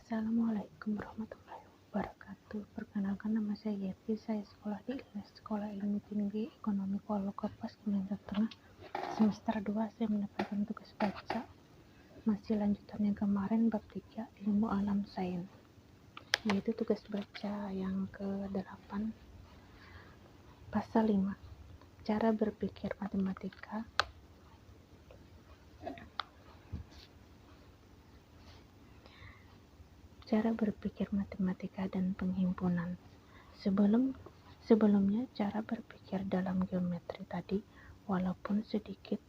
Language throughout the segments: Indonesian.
Assalamualaikum warahmatullahi wabarakatuh. Perkenalkan, nama saya Yeti. Saya sekolah di Sekolah Ilmu Tinggi Ekonomi Kuala Kapuas, Kalimantan Tengah. Semester 2 saya mendapatkan tugas baca. Masih lanjutan yang kemarin, bab 3 ilmu alam sains. Yaitu tugas baca yang ke-8 pasal 5. Cara berpikir matematika. Cara berpikir matematika dan penghimpunan. Sebelumnya cara berpikir dalam geometri tadi walaupun sedikit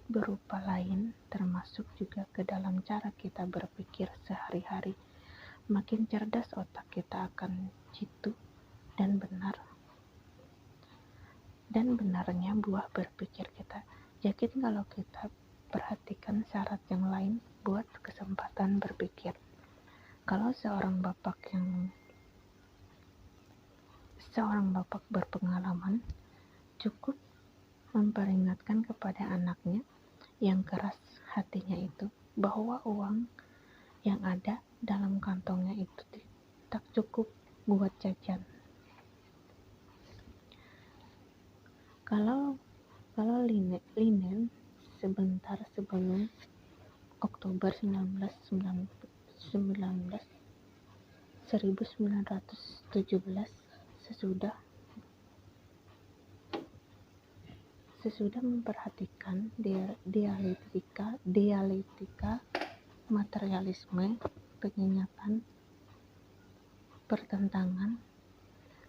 berupa lain, termasuk juga ke dalam cara kita berpikir sehari-hari. Makin cerdas otak kita akan jitu dan benarnya buah berpikir kita. Jadi kalau kita perhatikan syarat yang lain buat kesempatan berpikir. Kalau seorang bapak berpengalaman, cukup memperingatkan kepada anaknya yang keras hatinya itu bahwa uang yang ada dalam kantongnya itu tak cukup buat jajan. Kalau Linel sebentar sebelum Oktober 1917 sesudah memperhatikan dialektika materialisme, penyenyatan, pertentangan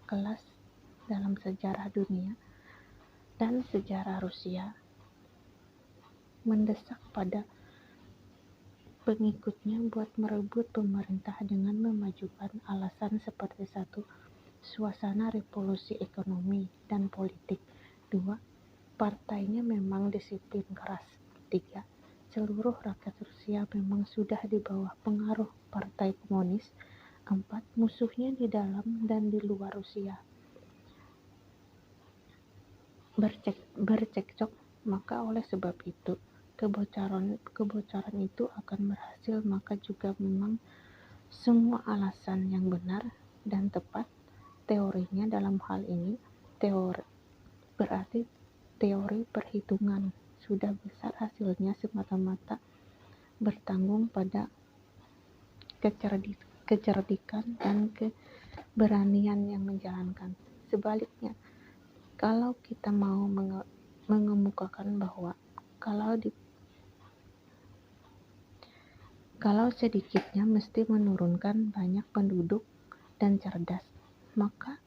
kelas dalam sejarah dunia dan sejarah Rusia, mendesak pada pengikutnya buat merebut pemerintah dengan memajukan alasan seperti 1. Suasana revolusi ekonomi dan politik. 2. Partainya memang disiplin keras. 3. Seluruh rakyat Rusia memang sudah di bawah pengaruh partai komunis. 4. Musuhnya di dalam dan di luar Rusia bercekcok, maka oleh sebab itu kebocoran itu akan berhasil. Maka juga memang semua alasan yang benar dan tepat teorinya dalam hal ini berarti teori perhitungan sudah besar hasilnya semata-mata bertanggung pada kecerdikan dan keberanian yang menjalankan. Sebaliknya, kalau kita mau mengemukakan bahwa kalau sedikitnya mesti menurunkan banyak penduduk dan cerdas, maka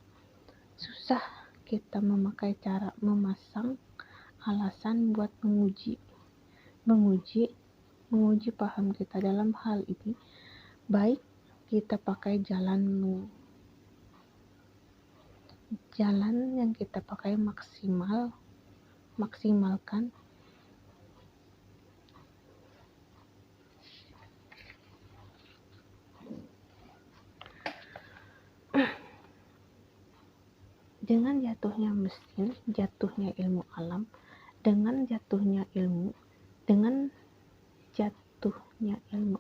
susah kita memakai cara memasang alasan buat menguji paham kita dalam hal ini. Baik kita pakai jalan yang kita pakai maksimalkan dengan jatuhnya mesin, jatuhnya ilmu alam, dengan jatuhnya ilmu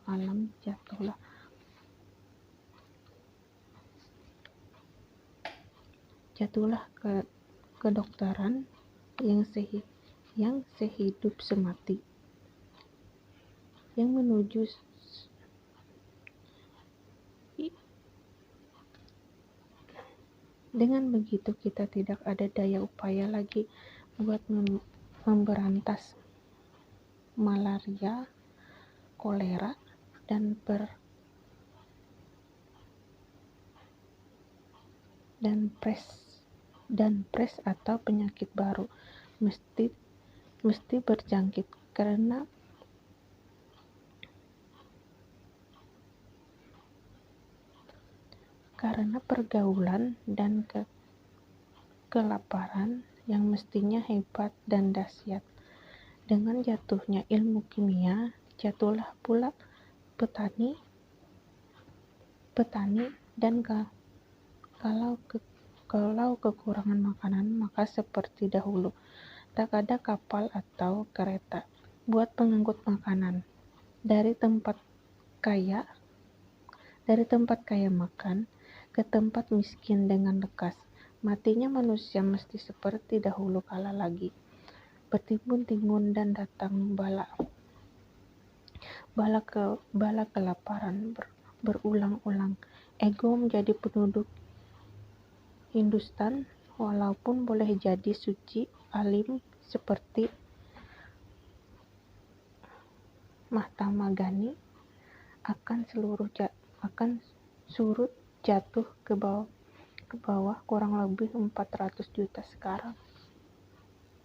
alam, jatuhlah kedokteran yang sehidup semati, yang menuju dengan begitu kita tidak ada daya upaya lagi buat memberantas malaria, kolera, dan pres atau penyakit baru mesti berjangkit karena pergaulan dan kelaparan yang mestinya hebat dan dahsyat. Dengan jatuhnya ilmu kimia, jatuhlah pula petani dan kalau kekurangan makanan, maka seperti dahulu tak ada kapal atau kereta buat pengangkut makanan. dari tempat kaya makan ke tempat miskin dengan lekas. Matinya manusia mesti seperti dahulu kala lagi. Bertimbun-timbun dan datang bala kelaparan berulang-ulang. Ego menjadi penduduk Hindustan, walaupun boleh jadi suci alim seperti Mahatma Gandhi, akan surut jatuh ke bawah kurang lebih 400 juta sekarang.